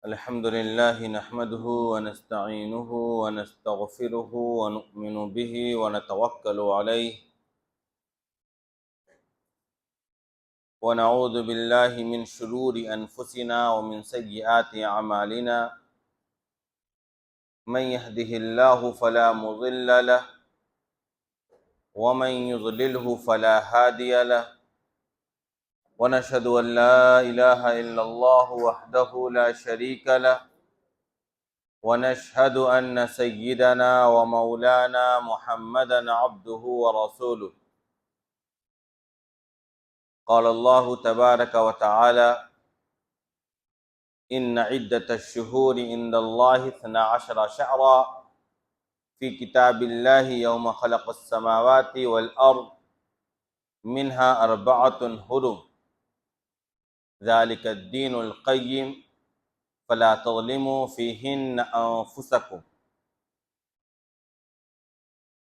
الحمد لله نحمده ونستعينه ونستغفره ونؤمن به ونتوكل عليه ونعوذ بالله من شرور أنفسنا ومن سيئات أعمالنا من يهده الله فلا مضل له ومن يضلله فلا هادي له ونشهد أن لا إله إلا الله وحده لا شريك له ونشهد أن سيدنا ومولانا محمدا عبده ورسوله قال الله تبارك وتعالى إن عدة الشهور عند الله 12 شهرا في كتاب الله يوم خلق السماوات والأرض منها 4 حرم ذلك الدين القيم فلا تظلموا فيهن أنفسكم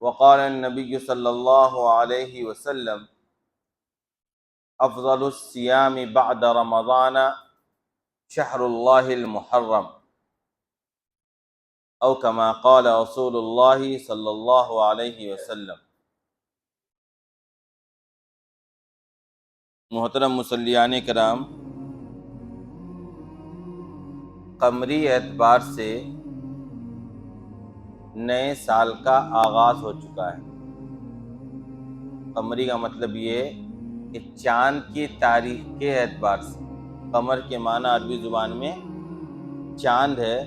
وقال النبي صلى الله عليه وسلم أفضل الصيام بعد رمضان شهر الله المحرم أو كما قال رسول الله صلى الله عليه وسلم۔ محترم مصلیان کرام، قمری اعتبار سے نئے سال کا آغاز ہو چکا ہے۔ قمری کا مطلب یہ کہ چاند کی تاریخ کے اعتبار سے، قمر کے معنی عربی زبان میں چاند ہے،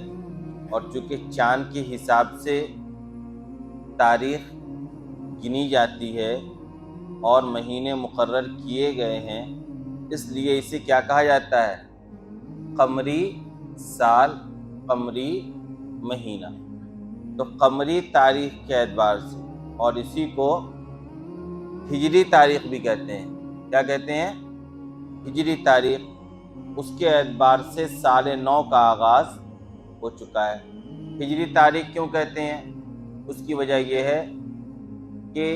اور چونکہ چاند کے حساب سے تاریخ گنی جاتی ہے اور مہینے مقرر کیے گئے ہیں، اس لیے اسے کیا کہا جاتا ہے؟ قمری سال، قمری مہینہ۔ تو قمری تاریخ کے اعتبار سے، اور اسی کو ہجری تاریخ بھی کہتے ہیں۔ کیا کہتے ہیں؟ ہجری تاریخ۔ اس کے اعتبار سے سال نو کا آغاز ہو چکا ہے۔ ہجری تاریخ کیوں کہتے ہیں؟ اس کی وجہ یہ ہے کہ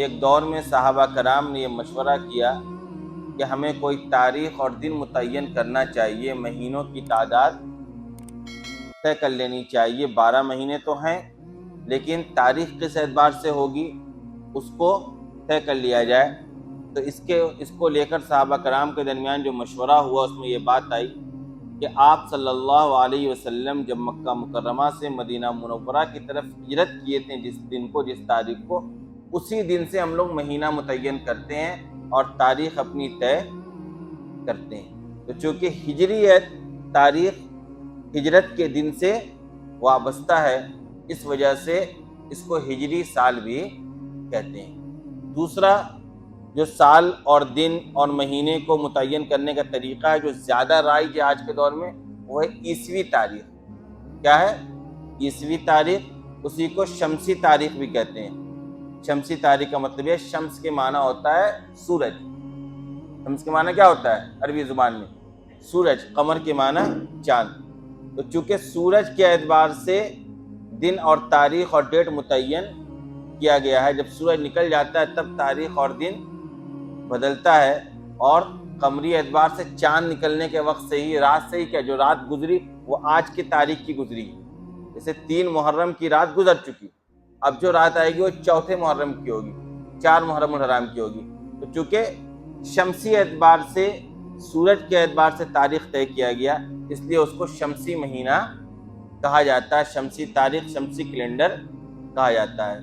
ایک دور میں صحابہ کرام نے یہ مشورہ کیا کہ ہمیں کوئی تاریخ اور دن متعین کرنا چاہیے، مہینوں کی تعداد طے کر لینی چاہیے۔ 12 مہینے تو ہیں، لیکن تاریخ کس اعتبار سے ہوگی اس کو طے کر لیا جائے۔ تو اس کو لے کر صحابہ کرام کے درمیان جو مشورہ ہوا، اس میں یہ بات آئی کہ آپ صلی اللہ علیہ وسلم جب مکہ مکرمہ سے مدینہ منورہ کی طرف ہجرت کیے تھے، جس دن کو، جس تاریخ کو، اسی دن سے ہم لوگ مہینہ متعین کرتے ہیں اور تاریخ اپنی طے کرتے ہیں۔ تو چونکہ ہجری تاریخ ہجرت کے دن سے وابستہ ہے، اس وجہ سے اس کو ہجری سال بھی کہتے ہیں۔ دوسرا جو سال اور دن اور مہینے کو متعین کرنے کا طریقہ ہے، جو زیادہ رائج ہے آج کے دور میں، وہ ہے عیسوی تاریخ۔ کیا ہے؟ عیسوی تاریخ۔ اسی کو شمسی تاریخ بھی کہتے ہیں۔ شمسی تاریخ کا مطلب ہے، شمس کے معنی ہوتا ہے سورج۔ شمس کے معنی کیا ہوتا ہے عربی زبان میں؟ سورج۔ قمر کے معنی چاند۔ تو چونکہ سورج کے اعتبار سے دن اور تاریخ اور ڈیٹ متعین کیا گیا ہے، جب سورج نکل جاتا ہے تب تاریخ اور دن بدلتا ہے، اور قمری اعتبار سے چاند نکلنے کے وقت سے ہی، رات سے ہی، کیا جو رات گزری وہ آج کی تاریخ کی گزری ہے۔ جیسے 3 محرم کی رات گزر چکی، اب جو رات آئے گی وہ 4 محرم کی ہوگی، 4 محرم الحرام کی ہوگی۔ تو چونکہ شمسی اعتبار سے، سورج کے اعتبار سے تاریخ طے کیا گیا، اس لیے اس کو شمسی مہینہ کہا جاتا ہے، شمسی تاریخ، شمسی کیلنڈر کہا جاتا ہے۔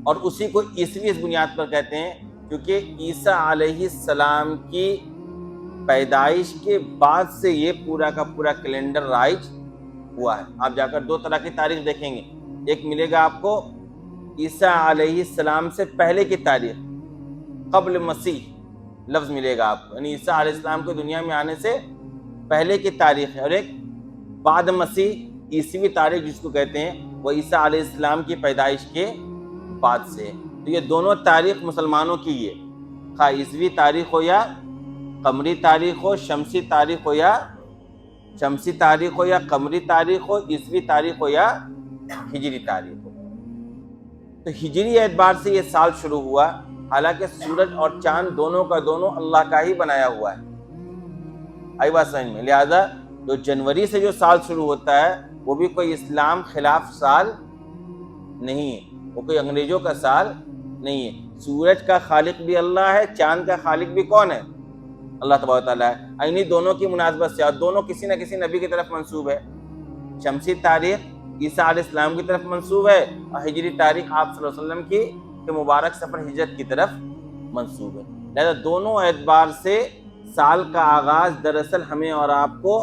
اور اسی کو عیسوی اس بنیاد پر کہتے ہیں کیونکہ عیسیٰ علیہ السلام کی پیدائش کے بعد سے یہ پورا کا پورا کیلنڈر رائج ہوا ہے۔ آپ جا کر 2 طرح کی تاریخ دیکھیں گے، ایک ملے گا آپ کو عیسیٰ علیہ السلام سے پہلے کی تاریخ، قبل مسیح لفظ ملے گا آپ کو، یعنی عیسیٰ علیہ السلام کو دنیا میں آنے سے پہلے کی تاریخ ہے، اور ایک بعد مسیح عیسوی تاریخ جس کو کہتے ہیں، وہ عیسیٰ علیہ السلام کی پیدائش کے بعد سے۔ تو یہ دونوں تاریخ مسلمانوں کی ہے، خواہ عیسوی تاریخ ہو یا قمری تاریخ ہو، شمسی تاریخ ہو یا شمسی تاریخ ہو یا قمری تاریخ ہو، عیسوی تاریخ ہو یا ہجری تاریخ ہو۔ تو ہجری اعتبار سے یہ سال شروع ہوا، حالانکہ سورج اور چاند دونوں کا دونوں اللہ کا ہی بنایا ہوا ہے۔ آئی بات سمجھ میں؟ لہذا جو جنوری سے جو سال شروع ہوتا ہے وہ بھی کوئی اسلام خلاف سال نہیں ہے، وہ کوئی انگریزوں کا سال نہیں ہے۔ سورج کا خالق بھی اللہ ہے، چاند کا خالق بھی کون ہے؟ اللہ تبارک و تعالیٰ ہے۔ انہی دونوں کی مناسبت سے، اور دونوں کسی نہ کسی نبی کی طرف منسوب ہے۔ شمسی تاریخ عیسیٰ علیہ السلام کی طرف منسوب ہے، اور ہجری تاریخ آپ صلی اللہ علیہ وسلم کی مبارک سفر ہجرت کی طرف منسوب ہے۔ لہذا دونوں اعتبار سے سال کا آغاز دراصل ہمیں اور آپ کو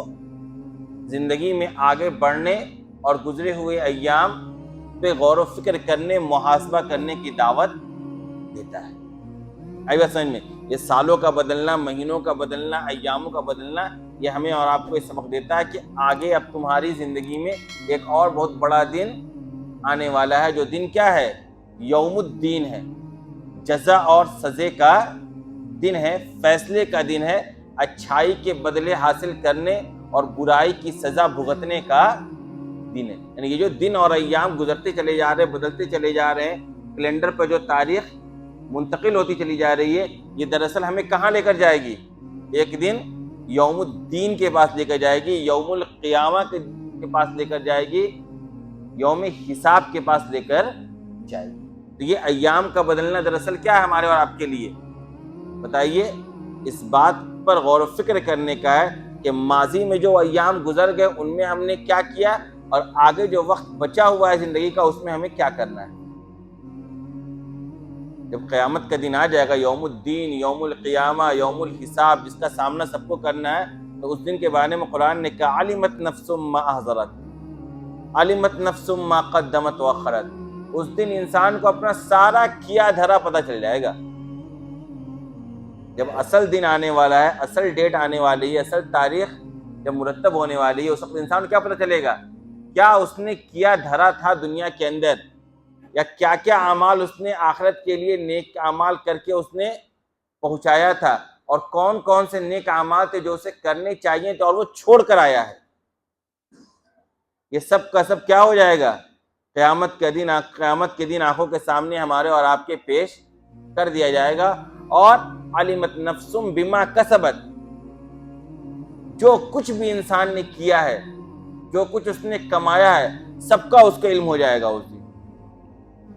زندگی میں آگے بڑھنے اور گزرے ہوئے ایام پہ غور و فکر کرنے، محاسبہ کرنے کی دعوت دیتا ہے۔ آئی بات سمجھ میں؟ یہ سالوں کا بدلنا، مہینوں کا بدلنا، ایاموں کا بدلنا، یہ ہمیں اور آپ کو یہ سبق دیتا ہے کہ آگے اب تمہاری زندگی میں ایک اور بہت بڑا دن آنے والا ہے، جو دن کیا ہے؟ یوم الدین ہے، جزا اور سزے کا دن ہے، فیصلے کا دن ہے، اچھائی کے بدلے حاصل کرنے اور برائی کی سزا بھگتنے کا دن ہے۔ یعنی یہ جو دن اور ایام گزرتے چلے جا رہے ہیں، بدلتے چلے جا رہے ہیں، کیلنڈر پہ جو تاریخ منتقل ہوتی چلی جا رہی ہے، یہ دراصل ہمیں کہاں لے کر جائے گی؟ ایک دن یوم الدین کے پاس لے کر جائے گی، یوم القیامہ کے پاس لے کر جائے گی، یوم حساب کے پاس لے کر جائے گی۔ تو یہ ایام کا بدلنا دراصل کیا ہے ہمارے اور آپ کے لیے؟ بتائیے۔ اس بات پر غور و فکر کرنے کا ہے کہ ماضی میں جو ایام گزر گئے ان میں ہم نے کیا کیا، اور آگے جو وقت بچا ہوا ہے زندگی کا اس میں ہمیں کیا کرنا ہے۔ جب قیامت کا دن آ جائے گا، یوم الدین، یوم القیامہ، یوم الحساب، جس کا سامنا سب کو کرنا ہے، تو اس دن کے بارے میں قرآن نے کہا علمت نفس ما احضرت، علمت نفس ما قدمت واخرت۔ اس دن انسان کو اپنا سارا کیا دھرا پتہ چل جائے گا۔ جب اصل دن آنے والا ہے، اصل ڈیٹ آنے والی ہے، اصل تاریخ جب مرتب ہونے والی ہے، اس وقت انسان کو کیا پتہ چلے گا؟ کیا اس نے کیا دھرا تھا دنیا کے اندر، یا کیا کیا اعمال اس نے آخرت کے لیے نیک اعمال کر کے اس نے پہنچایا تھا، اور کون کون سے نیک اعمال تھے جو اسے کرنے چاہیے تھے اور وہ چھوڑ کر آیا ہے۔ یہ سب کا سب کیا ہو جائے گا؟ قیامت کے دن آنکھوں کے سامنے ہمارے اور آپ کے پیش کر دیا جائے گا۔ اور علمت نفس بما کسبت، جو کچھ بھی انسان نے کیا ہے، جو کچھ اس نے کمایا ہے، سب کا اس کو علم ہو جائے گا اس دن،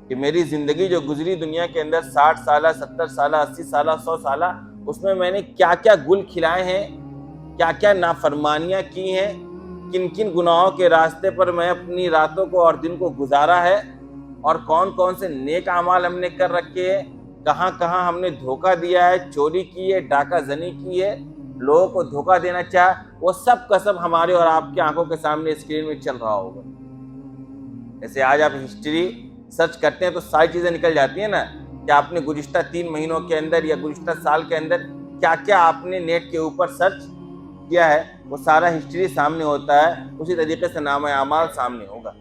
کہ میری زندگی جو گزری دنیا کے اندر 60 سالہ، 70 سالہ، 80 سالہ، 100 سالہ، اس میں نے کیا کیا گل کھلائے ہیں، کیا کیا نافرمانیاں کی ہیں، کن کن گناہوں کے راستے پر میں اپنی راتوں کو اور دن کو گزارا ہے، اور کون کون سے نیک اعمال ہم نے کر رکھے ہیں، کہاں کہاں ہم نے دھوکہ دیا ہے، چوری کی ہے، ڈاکہ زنی کی ہے، لوگوں کو دھوکہ دینا چاہا، وہ سب کا سب ہمارے اور آپ کی آنکھوں کے سامنے اسکرین میں چل رہا ہوگا۔ جیسے آج آپ ہسٹری سرچ کرتے ہیں تو ساری چیزیں نکل جاتی ہیں نا، کہ آپ نے گزشتہ 3 مہینوں کے اندر یا گزشتہ سال کے اندر کیا کیا آپ نے نیٹ کے اوپر سرچ کیا ہے، وہ سارا ہسٹری سامنے ہوتا ہے۔ اسی طریقے سے نامہ اعمال سامنے ہوگا،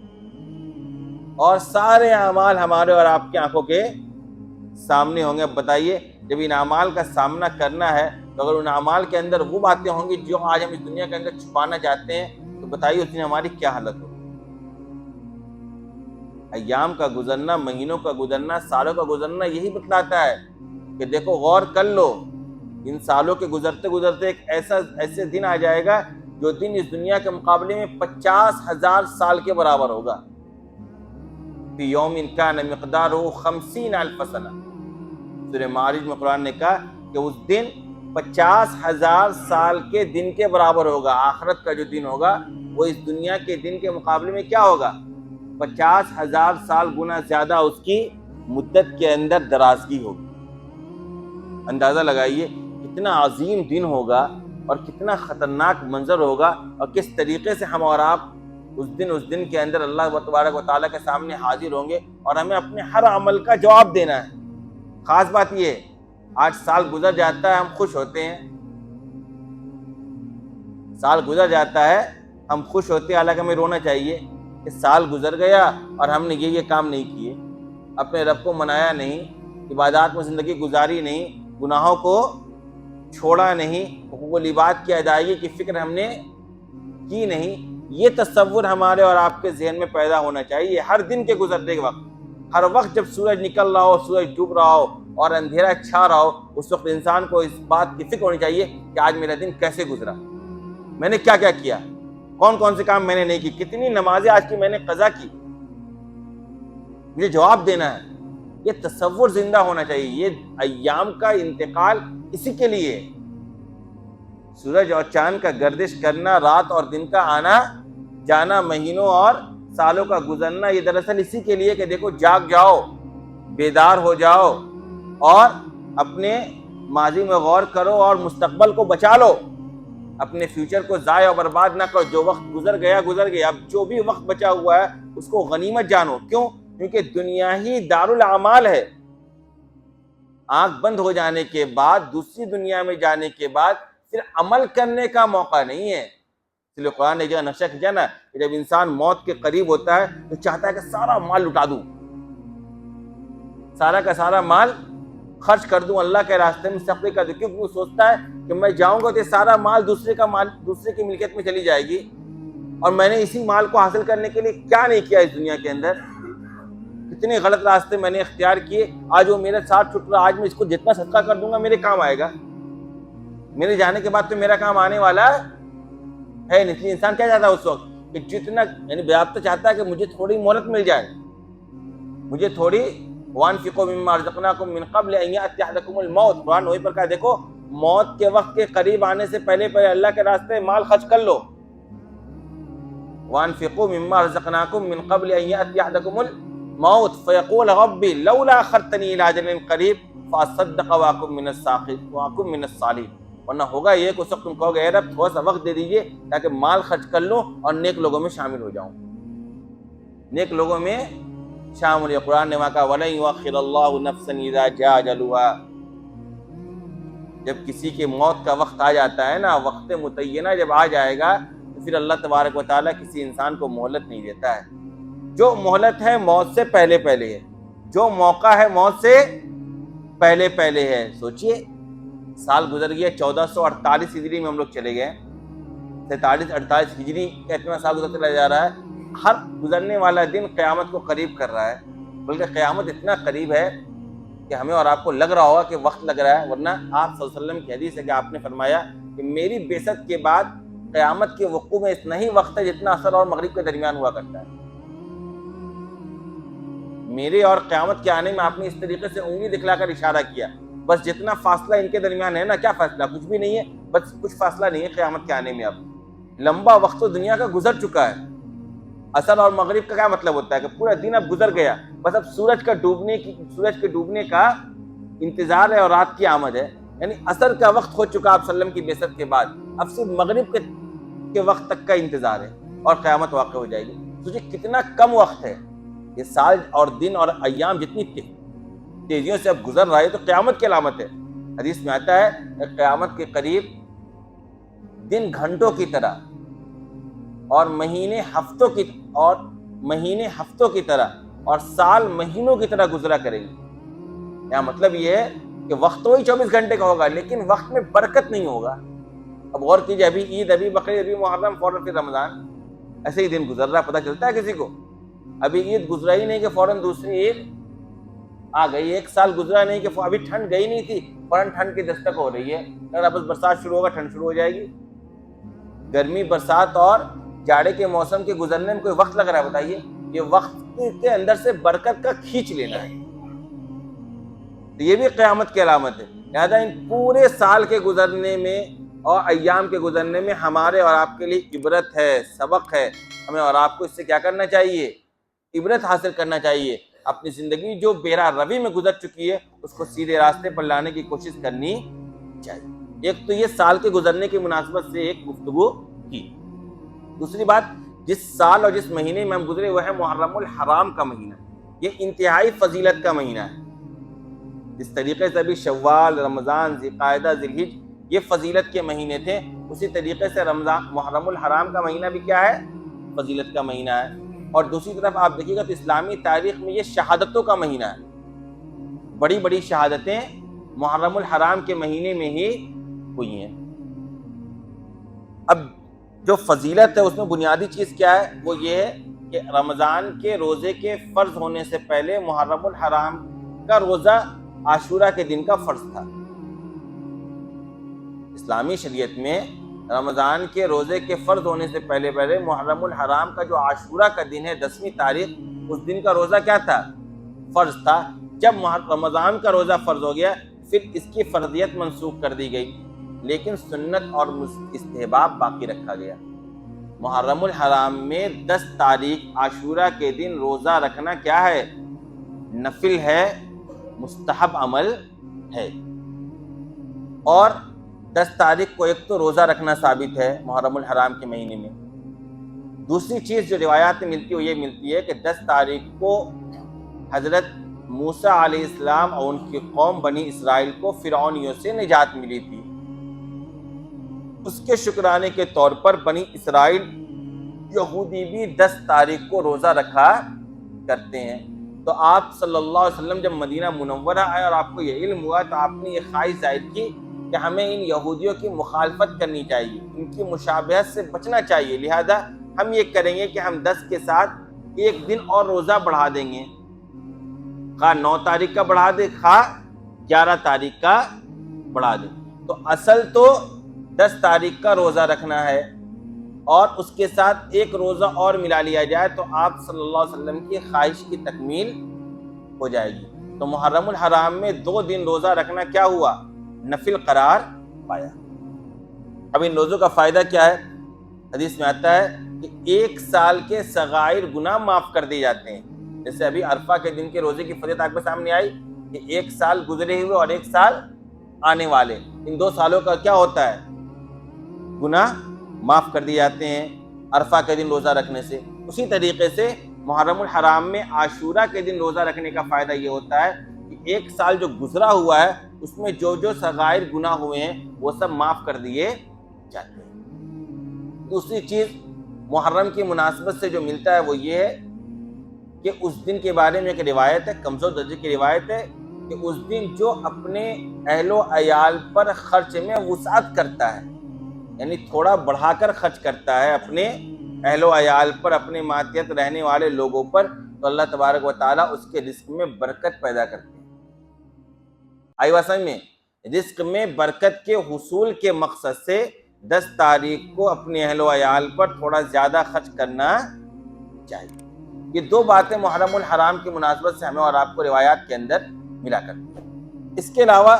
اور سارے اعمال ہمارے اور آپ کی آنکھوں کے سامنے ہوں گے۔ اب بتائیے، جب ان اعمال کا سامنا کرنا ہے تو اگر ان اعمال کے اندر وہ باتیں ہوں گی جو آج ہم اس دنیا کے اندر چھپانا چاہتے ہیں، تو بتائیے اس دن ہماری کیا حالت ہوگی۔ ایام کا گزرنا، مہینوں کا گزرنا، سالوں کا گزرنا یہی بتلاتا ہے کہ دیکھو غور کر لو، ان سالوں کے گزرتے گزرتے ایک ایسے دن آ جائے گا جو دن اس دنیا کے مقابلے میں 50,000 سال کے برابر ہوگا۔ فی یوم کان مقدارہ 50,000 سنہ، سورہ معارج میں قرآن نے کہا کہ اس دن 50,000 سال کے دن کے برابر ہوگا۔ آخرت کا جو دن ہوگا وہ اس دنیا کے دن کے مقابلے میں کیا ہوگا؟ 50,000 سال گنا زیادہ اس کی مدت کے اندر درازگی ہوگی۔ اندازہ لگائیے کتنا عظیم دن ہوگا اور کتنا خطرناک منظر ہوگا، اور کس طریقے سے ہم اور آپ اس دن کے اندر اللہ تبارک و تعالیٰ کے سامنے حاضر ہوں گے، اور ہمیں اپنے ہر عمل کا جواب دینا ہے۔ خاص بات یہ ہے، آج سال گزر جاتا ہے ہم خوش ہوتے ہیں، سال گزر جاتا ہے ہم خوش ہوتے ہیں، حالانکہ ہمیں رونا چاہیے کہ سال گزر گیا اور ہم نے یہ کام نہیں کیے، اپنے رب کو منایا نہیں، عبادات میں زندگی گزاری نہیں، گناہوں کو چھوڑا نہیں، حقوق العباد کی ادائیگی کی فکر ہم نے کی نہیں، یہ تصور ہمارے اور آپ کے ذہن میں پیدا ہونا چاہیے ہر دن کے گزرنے کے وقت. ہر وقت جب سورج نکل رہا ہو، سورج ڈوب رہا ہو اور اندھیرا چھا رہا ہو، اس وقت انسان کو اس بات کی فکر ہونی چاہیے کہ آج میرا دن کیسے گزرا، میں نے کیا کیا کیا، کون کون سے کام میں نے نہیں کی، کتنی نمازیں آج کی میں نے قضا کی، مجھے جواب دینا ہے. یہ تصور زندہ ہونا چاہیے. یہ ایام کا انتقال اسی کے لیے، سورج اور چاند کا گردش کرنا، رات اور دن کا آنا جانا، مہینوں اور سالوں کا گزرنا، یہ دراصل اسی کے لیے کہ دیکھو جاگ جاؤ، بیدار ہو جاؤ اور اپنے ماضی میں غور کرو اور مستقبل کو بچا لو، اپنے فیوچر کو ضائع اور برباد نہ کرو. جو وقت گزر گیا گزر گیا، اب جو بھی وقت بچا ہوا ہے اس کو غنیمت جانو. کیوں؟ کیونکہ دنیا ہی دارالاعمال ہے. آنکھ بند ہو جانے کے بعد، دوسری دنیا میں جانے کے بعد پھر عمل کرنے کا موقع نہیں ہے. اس لیے قرآن نے جو نقشہ کھینچا نا کہ جب انسان موت کے قریب ہوتا ہے تو چاہتا ہے کہ سارا مال لٹا دوں، سارا کا سارا مال خرچ کر دوں، اللہ کے راستے میں صدقے کر دوں. کیونکہ وہ سوچتا ہے کہ میں جاؤں گا تو یہ سارا مال دوسرے کی ملکیت میں چلی جائے گی، اور میں نے اسی مال کو حاصل کرنے کے لیے کیا نہیں کیا اس دنیا کے اندر، کتنے غلط راستے میں نے اختیار کیے. آج وہ میرے ساتھ چھٹ رہا، آج میں اس کو جتنا صدقہ کر دوں گا میرے کام آئے گا، میرے جانے کے بعد تو میرا کام آنے والا ہے. نہیں انسان کیا چاہتا ہے اس وقت کہ جتنا، یعنی بیابطہ چاہتا ہے کہ مجھے تھوڑی مہلت مل جائے، مجھے تھوڑی. وَأَنفِقُوا مِمَّا رَزَقْنَاكُم مِّن قَبْلِ أَن يَأْتِيَ أَحَدَكُمُ الْمَوْتُ. قرآن وہی پر کہا دیکھو موت کے وقت کے قریب آنے سے پہلے اللہ کے راستے مال خرچ کر لو. وَأَنفِقُوا مِمَّا رَزَقْنَاكُم مِّن قَبْلِ أَن يَأْتِيَ أَحَدَكُمُ الْمَوْتُ فَيَقُولَ رَبِّ لَوْلَا أَخَّرْتَنِي إِلَىٰ أَجَلٍ قَرِيبٍ فَأَصَّدَّقَ وَأَكُن مِّنَ الصَّالِحِينَ. ورنہ ہوگا یہ کہ اس وقت تم کہو گے اے رب تھوڑا سا وقت دے دیجیے تاکہ مال خرچ کر لوں اور نیک لوگوں میں شامل ہو جاؤں، نیک لوگوں میں شامل ہو. قرآن نے وہاں کہا وَلَن يُؤَخِّرَ اللَّهُ نَفْسًا إِذَا جَاءَ أَجَلُهَا. جب کسی کے موت کا وقت آ جاتا ہے نا، وقت متعینہ جب آ جائے گا تو پھر اللہ تبارک و تعالیٰ کسی انسان کو مہلت نہیں دیتا ہے. جو مہلت ہے موت سے پہلے پہلے ہے، جو موقع ہے موت سے پہلے پہلے ہے. سوچئے سال گزر گیا 1448 ہجری میں ہم لوگ چلے گئے، 47-48 ہجری کا اتنا سال گزرتا چلا جا رہا ہے. ہر گزرنے والا دن قیامت کو قریب کر رہا ہے، بلکہ قیامت اتنا قریب ہے کہ ہمیں اور آپ کو لگ رہا ہوگا کہ وقت لگ رہا ہے. ورنہ آپ صلی اللہ علیہ وسلم کی حدیث ہے کہ آپ نے فرمایا کہ میری بعثت کے بعد قیامت کے وقوع میں اتنا ہی وقت ہے جتنا عصر اور مغرب کے درمیان ہوا کرتا ہے. میرے اور قیامت کے آنے میں آپ نے اس طریقے سے انگلی دکھلا کر اشارہ کیا، بس جتنا فاصلہ ان کے درمیان ہے نا، کیا فاصلہ؟ کچھ بھی نہیں ہے، بس کچھ فاصلہ نہیں ہے قیامت کے آنے میں. اب لمبا وقت تو دنیا کا گزر چکا ہے. عصر اور مغرب کا کیا مطلب ہوتا ہے کہ پورا دن اب گزر گیا، بس اب سورج کے ڈوبنے کا انتظار ہے اور رات کی آمد ہے. یعنی عصر کا وقت ہو چکا آپ صلی اللہ علیہ وسلم کی بعثت کے بعد، اب صرف مغرب کے وقت تک کا انتظار ہے اور قیامت واقع ہو جائے گی. سوچیں کتنا کم وقت ہے. یہ سال اور دن اور ایام جتنی تیزیوں سے اب گزر رہا ہے تو قیامت کی علامت ہے. حدیث میں آتا ہے کہ قیامت کے قریب دن گھنٹوں کی طرح اور مہینے ہفتوں کی طرح اور سال مہینوں کی طرح گزرا کریں گے. یہاں مطلب یہ ہے کہ وقت تو ہی 24 گھنٹے کا ہوگا لیکن وقت میں برکت نہیں ہوگا. اب غور کیجئے، ابھی عید، ابھی بقرعید، ابھی محرم، فوراً پھر رمضان، ایسے ہی دن گزر رہا ہے، پتہ چلتا ہے کسی کو؟ ابھی عید گزرا ہی نہیں کہ فوراً دوسری عید آ گئی. ایک سال گزرا نہیں کہ ابھی ٹھنڈ گئی نہیں تھی فوراً ٹھنڈ کی دستک ہو رہی ہے. اگر اب برسات شروع ہوگا ٹھنڈ شروع ہو جائے گی. گرمی، برسات اور جاڑے کے موسم کے گزرنے میں کوئی وقت لگ رہا ہے؟ بتائیے. یہ وقت کے اندر سے برکت کا کھینچ لینا ہے. یہ بھی قیامت کی علامت ہے. لہٰذا ان پورے سال کے گزرنے میں اور ایام کے گزرنے میں ہمارے اور آپ کے لیے عبرت ہے، سبق ہے. ہمیں اور آپ کو اس سے کیا کرنا چاہیے؟ عبرت حاصل کرنا چاہیے. اپنی زندگی جو بیرا روی میں گزر چکی ہے اس کو سیدھے راستے پر لانے کی کوشش کرنی چاہیے. ایک تو یہ سال کے گزرنے کی مناسبت سے ایک گفتگو کی. دوسری بات، جس سال اور جس مہینے میں ہم گزرے وہ ہے محرم الحرام کا مہینہ. یہ انتہائی فضیلت کا مہینہ ہے. جس طریقے سے ابھی شوال، رمضان، ذوالقعدہ، ذی الحجہ یہ فضیلت کے مہینے تھے، اسی طریقے سے محرم الحرام کا مہینہ بھی کیا ہے؟ فضیلت کا مہینہ ہے. اور دوسری طرف آپ دیکھیے گا تو اسلامی تاریخ میں یہ شہادتوں کا مہینہ ہے. بڑی بڑی شہادتیں محرم الحرام کے مہینے میں ہی ہوئی ہیں. اب جو فضیلت ہے اس میں بنیادی چیز کیا ہے؟ وہ یہ ہے کہ رمضان کے روزے کے فرض ہونے سے پہلے محرم الحرام کا روزہ عاشورہ کے دن کا فرض تھا۔ اسلامی شریعت میں رمضان کے روزے کے فرض ہونے سے پہلے محرم الحرام کا جو عاشورہ کا دن ہے 10ویں تاریخ، اس دن کا روزہ کیا تھا؟ فرض تھا۔ جب رمضان کا روزہ فرض ہو گیا پھر اس کی فرضیت منسوخ کر دی گئی، لیکن سنت اور استحباب باقی رکھا گیا۔ محرم الحرام میں 10 تاریخ عاشورہ کے دن روزہ رکھنا کیا ہے؟ نفل ہے، مستحب عمل ہے۔ اور 10 تاریخ کو ایک تو روزہ رکھنا ثابت ہے محرم الحرام کے مہینے میں، دوسری چیز جو روایات میں ملتی ہے وہ یہ ملتی ہے کہ 10 تاریخ کو حضرت موسیٰ علیہ السلام اور ان کی قوم بنی اسرائیل کو فرعونیوں سے نجات ملی تھی، اس کے شکرانے کے طور پر بنی اسرائیل یہودی بھی 10 تاریخ کو روزہ رکھا کرتے ہیں۔ تو آپ صلی اللہ علیہ وسلم جب مدینہ منورہ آئے اور آپ کو یہ علم ہوا تو آپ نے یہ خواہش ظاہر کی کہ ہمیں ان یہودیوں کی مخالفت کرنی چاہیے، ان کی مشابہت سے بچنا چاہیے، لہذا ہم یہ کریں گے کہ ہم 10 کے ساتھ ایک دن اور روزہ بڑھا دیں گے، خواہ 9 تاریخ کا بڑھا دیں خواہ 11 تاریخ کا بڑھا دیں۔ تو اصل تو 10 تاریخ کا روزہ رکھنا ہے اور اس کے ساتھ ایک روزہ اور ملا لیا جائے تو آپ صلی اللہ علیہ وسلم کی خواہش کی تکمیل ہو جائے گی۔ تو محرم الحرام میں 2 دن روزہ رکھنا کیا ہوا؟ نفل قرار پایا۔ اب ان روزوں کا فائدہ کیا ہے؟ حدیث میں آتا ہے کہ 1 سال کے صغائر گناہ معاف کر دیے جاتے ہیں۔ جیسے ابھی عرفہ کے دن کے روزے کی فضیلت آپ کے سامنے آئی کہ 1 سال گزرے ہوئے اور 1 سال آنے والے، ان 2 سالوں کا کیا ہوتا ہے؟ گناہ معاف کر دیے جاتے ہیں عرفہ کے دن روزہ رکھنے سے۔ اسی طریقے سے محرم الحرام میں عاشورہ کے دن روزہ رکھنے کا فائدہ یہ ہوتا ہے کہ 1 سال جو گزرا ہوا ہے اس میں جو صغائر گناہ ہوئے ہیں وہ سب معاف کر دیے جاتے ہیں۔ دوسری چیز محرم کی مناسبت سے جو ملتا ہے وہ یہ ہے کہ اس دن کے بارے میں ایک روایت ہے، کمزور درجے کی روایت ہے، کہ اس دن جو اپنے اہل و عیال پر خرچ میں وسعت کرتا ہے، یعنی تھوڑا بڑھا کر خرچ کرتا ہے اپنے اہل و عیال پر، اپنے ماتحت رہنے والے لوگوں پر، تو اللہ تبارک و تعالیٰ اس کے رزق میں برکت پیدا کرتے ہیں۔ آئی بات سمجھ میں؟ رزق میں برکت کے حصول کے مقصد سے 10 تاریخ کو اپنے اہل و عیال پر تھوڑا زیادہ خرچ کرنا چاہیے۔ یہ 2 باتیں محرم الحرام کی مناسبت سے ہمیں اور آپ کو روایات کے اندر ملا کرتی ہیں۔ اس کے علاوہ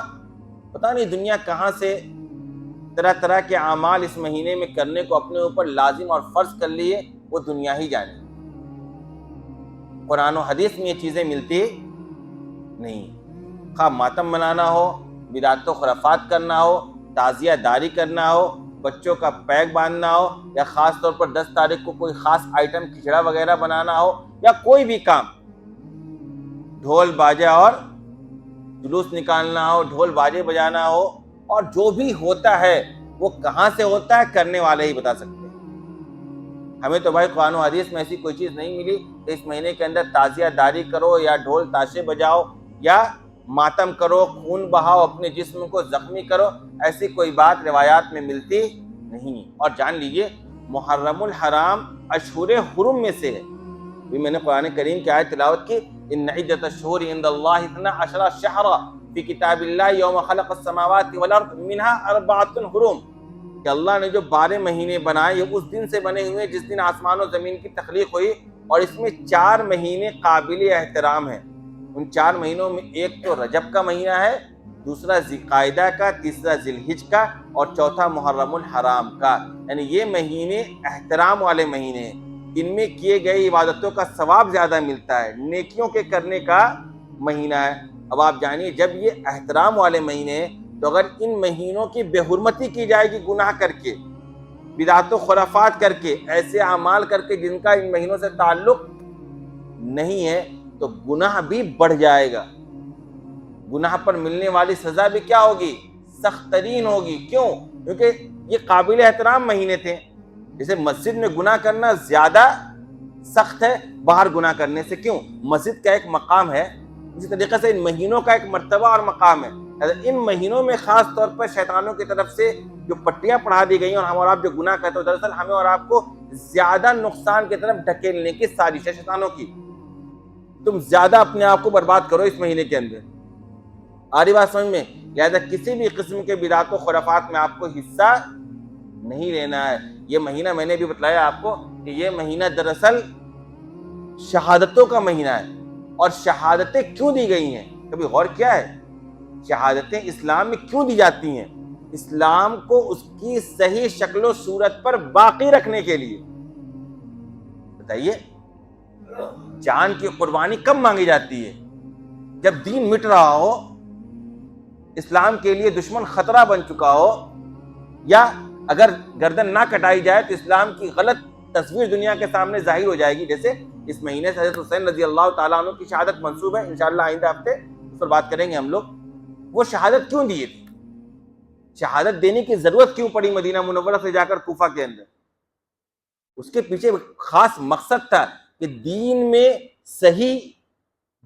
پتہ نہیں دنیا کہاں سے طرح طرح کے اعمال اس مہینے میں کرنے کو اپنے اوپر لازم اور فرض کر لیے، وہ دنیا ہی جانے۔ قرآن و حدیث میں یہ چیزیں ملتی نہیں، خواہ ماتم منانا ہو، بدعت و خرافات کرنا ہو، تعزیہ داری کرنا ہو، بچوں کا پیک باندھنا ہو، یا خاص طور پر 10 تاریخ کو کوئی خاص آئٹم کھچڑا وغیرہ بنانا ہو، یا کوئی بھی کام، ڈھول باجا اور جلوس نکالنا ہو، ڈھول باجے بجانا ہو، اور جو بھی ہوتا ہے وہ کہاں سے ہوتا ہے کرنے والے ہی بتا سکتے ہیں۔ ہمیں تو بھائی قرآن و حدیث میں ایسی کوئی چیز نہیں ملی کہ اس مہینے کے اندر تعزیہ داری کرو یا ڈھول تاشے بجاؤ یا ماتم کرو، خون بہاؤ، اپنے جسم کو زخمی کرو، ایسی کوئی بات روایات میں ملتی نہیں۔ اور جان لیجئے محرم الحرام اشہر حرم میں سے ہے۔ بھی میں نے قرآن کریم کی آیت تلاوت کی، ان عدۃ الشہور عند اللہ 12 شہرا فی کتاب اللہ یوم خلق السماوات والارض منها 4 حرم، کہ اللہ نے جو 12 مہینے بنائے یہ اس دن سے بنے ہوئے جس دن آسمان و زمین کی تخلیق ہوئی، اور اس میں 4 مہینے قابل احترام ہیں۔ ان 4 مہینوں میں ایک تو رجب کا مہینہ ہے، دوسرا ذوالقعدہ کا، تیسرا ذی الحجہ کا، اور چوتھا محرم الحرام کا، یعنی یہ مہینے احترام والے مہینے ہیں۔ ان میں کیے گئے عبادتوں کا ثواب زیادہ ملتا ہے، نیکیوں کے کرنے کا مہینہ ہے۔ اب آپ جانیے جب یہ احترام والے مہینے ہیں تو اگر ان مہینوں کی بے حرمتی کی جائے گی گناہ کر کے، بدعت و خرافات کر کے، ایسے اعمال کر کے جن کا ان مہینوں سے تعلق نہیں ہے، تو گناہ بھی بڑھ جائے گا۔ گناہ پر ملنے والی سزا بھی کیا ہوگی؟ سخت ترین ہوگی۔ کیوں؟ کیونکہ یہ قابل احترام مہینے تھے۔ جیسے مسجد میں گناہ کرنا زیادہ سخت ہے باہر گناہ کرنے سے، کیوں؟ مسجد کا ایک مقام ہے، اسی طریقے سے ان مہینوں کا ایک مرتبہ اور مقام ہے۔ ان مہینوں میں خاص طور پر شیطانوں کی طرف سے جو پٹیاں پڑھا دی گئی ہیں اور ہم اور آپ جو گناہ کرتے ہیں، دراصل ہمیں اور آپ کو زیادہ نقصان کی طرف ڈھکیلنے کی سازش ہے شیطانوں کی. تم زیادہ اپنے آپ کو برباد کرو اس مہینے کے اندر. آ رہی بات سمجھ میں؟ لہذا کسی بھی قسم کے بدعات و خرافات میں آپ کو حصہ نہیں لینا ہے. یہ مہینہ میں نے بھی بتلایا آپ کو کہ یہ مہینہ دراصل شہادتوں کا مہینہ ہے. اور شہادتیں کیوں دی گئی ہیں؟ کبھی غور کیا ہے؟ شہادتیں اسلام میں کیوں دی جاتی ہیں؟ اسلام کو اس کی صحیح شکل و صورت پر باقی رکھنے کے لیے. بتائیے، جان کی قربانی کب مانگی جاتی ہے؟ جب دین مٹ رہا ہو، اسلام کے لیے دشمن خطرہ بن چکا ہو، یا اگر گردن نہ کٹائی جائے تو اسلام کی غلط تصویر دنیا کے سامنے ظاہر ہو جائے گی. جیسے اس مہینے سے حضرت حسین رضی اللہ تعالیٰ عنہ کی شہادت منسوب ہے، انشاءاللہ آئندہ ہفتے اس پر بات کریں گے ہم لوگ. وہ شہادت کیوں دی تھی؟ شہادت دینے کی ضرورت کیوں پڑی مدینہ منورہ سے جا کر کوفہ کے اندر؟ اس کے پیچھے خاص مقصد تھا کہ دین میں صحیح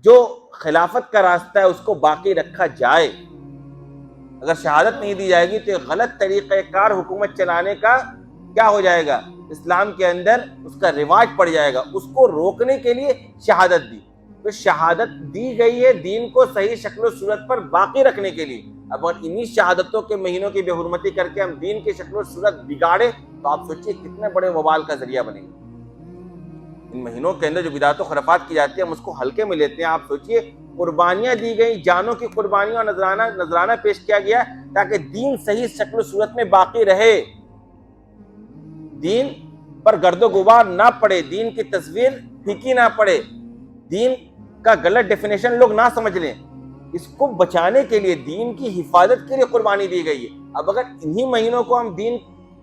جو خلافت کا راستہ ہے اس کو باقی رکھا جائے. اگر شہادت نہیں دی جائے گی تو غلط طریقہ کار حکومت چلانے کا کیا ہو جائے گا؟ اسلام کے اندر اس کا رواج پڑ جائے گا. اس کو روکنے کے لیے شہادت دی. تو شہادت دی گئی ہے دین کو صحیح شکل و صورت پر باقی رکھنے کے لیے. اب اگر انہی شہادتوں کے مہینوں کی بے حرمتی کر کے ہم دین کی شکل و صورت بگاڑے تو آپ سوچئے کتنے بڑے وبال کا ذریعہ بنے گا. ان مہینوں کے اندر جو بدعات و خرافات کی جاتی ہے ہم اس کو ہلکے میں لیتے ہیں. آپ سوچئے قربانیاں دی گئی، جانوں کی قربانیاں اور نذرانہ پیش کیا گیا تاکہ دین صحیح شکل و صورت میں باقی رہے، دین پر گرد و غبار نہ پڑے، دین کی تصویر پھیکی نہ پڑے، دین کا غلط ڈیفینیشن لوگ نہ سمجھ لیں. اس کو بچانے کے لیے، دین کی حفاظت کے لیے قربانی دی گئی ہے. اب اگر انہی مہینوں کو ہم دین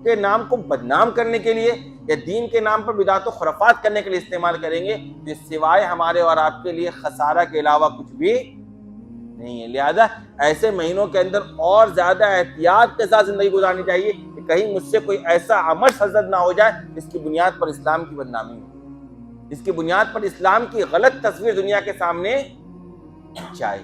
کے نام کو بدنام کرنے کے لیے یا دین کے نام پر بدعات و خرافات کرنے کے لیے استعمال کریں گے تو سوائے ہمارے اور آپ کے لیے خسارہ کے علاوہ کچھ بھی نہیں ہے. لہذا ایسے مہینوں کے اندر اور زیادہ احتیاط کے ساتھ زندگی گزارنی چاہیے کہ کہیں مجھ سے کوئی ایسا عمل سرزد نہ ہو جائے جس کی بنیاد پر اسلام کی بدنامی ہو، جس کی بنیاد پر اسلام کی غلط تصویر دنیا کے سامنے جائے.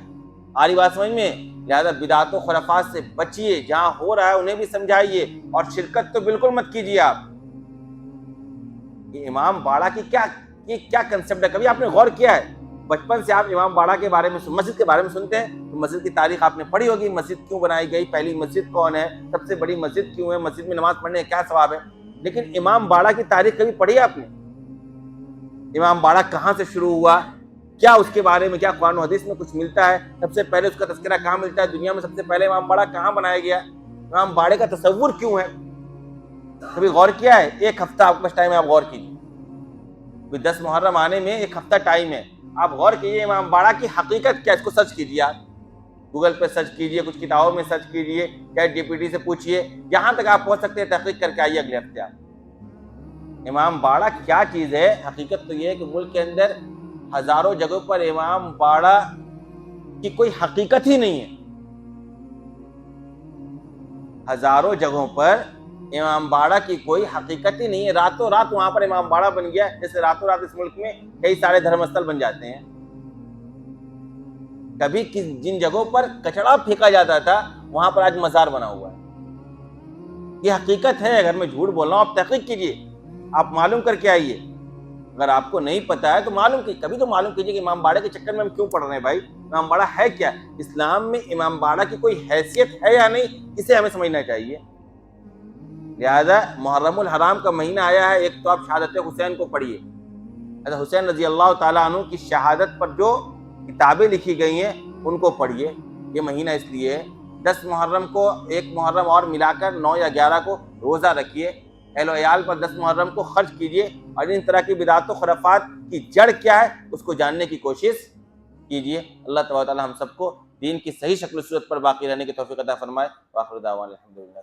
آ رہی بات سمجھ میں؟ لہذا بدعات و خرافات سے بچیے، جہاں ہو رہا ہے انہیں بھی سمجھائیے، اور شرکت تو بالکل مت کیجیے. آپ یہ امام باڑہ کی کیا کنسپٹ ہے؟ کبھی آپ نے غور کیا ہے؟ بچپن سے آپ امام باڑہ کے بارے میں مسجد کے بارے میں سنتے ہیں تو مسجد کی تاریخ آپ نے پڑھی ہوگی. مسجد کیوں بنائی گئی، پہلی مسجد کون ہے، سب سے بڑی مسجد کیوں ہے، مسجد میں نماز پڑھنے کا کیا ثواب ہے. لیکن امام باڑہ کی تاریخ کبھی پڑھی ہے آپ نے؟ امام باڑہ کہاں سے شروع ہوا، کیا اس کے بارے میں کیا قرآن و حدیث میں کچھ ملتا ہے، سب سے پہلے اس کا تذکرہ کہاں ملتا ہے، دنیا میں سب سے پہلے امام باڑہ کہاں بنایا گیا، امام باڑے کا تصور کیوں ہے؟ کبھی غور کیا ہے؟ ایک ہفتہ آپ کے پاس ٹائم ہے، آپ غور کیجیے. 10 محرم آنے میں ایک ہفتہ ٹائم ہے، آپ غور کیجیے امام باڑہ کی حقیقت کیا. اس کو سرچ کیجیے، آپ گوگل پہ سرچ کیجیے، کچھ کتابوں میں سرچ کیجیے، چیٹ جی پی ٹی سے پوچھیے، یہاں تک آپ پہنچ سکتے ہیں. تحقیق کر کے آئیے اگلے ہفتے. آپ امام باڑہ کیا چیز ہے؟ حقیقت تو یہ ہے کہ ملک کے اندر ہزاروں جگہوں پر امام باڑہ کی کوئی حقیقت ہی نہیں ہے. ہزاروں جگہوں پر امام باڑہ کی کوئی حقیقت ہی نہیں ہے. راتوں رات وہاں پر امام باڑہ بن گیا، جیسے راتوں رات اس ملک میں کئی سارے دھرم استھل بن جاتے ہیں. کبھی جن جگہوں پر کچڑا پھینکا جاتا تھا وہاں پر آج مزار بنا ہوا ہے. یہ حقیقت ہے. اگر میں جھوٹ بول رہا ہوں آپ تحقیق کیجیے، آپ معلوم کر کے آئیے. اگر آپ کو نہیں پتا ہے تو معلوم کیجیے، کبھی تو معلوم کیجیے کہ امام باڑہ کے چکر میں ہم کیوں پڑھ رہے ہیں. بھائی امام باڑہ ہے کیا؟ اسلام میں امام باڑہ کی کوئی حیثیت ہے یا نہیں، اسے ہمیں سمجھنا چاہیے. لہذا محرم الحرام کا مہینہ آیا ہے، ایک تو آپ شہادت حسین کو پڑھیے. حضرت حسین رضی اللہ تعالیٰ عنہ کی شہادت پر جو کتابیں لکھی گئی ہیں ان کو پڑھیے. یہ مہینہ اس لیے 10 محرم کو، 1 محرم اور ملا کر 9 یا 11 کو روزہ رکھیے. اہل و عیال پر 10 محرم کو خرچ کیجیے، اور ان طرح کی بدعات و خرافات کی جڑ کیا ہے اس کو جاننے کی کوشش کیجیے. اللہ تبارک و تعالی ہم سب کو دین کی صحیح شکل و صورت پر باقی رہنے کی توفیق عطا فرمائے. وآخر دعوانا الحمدللہ.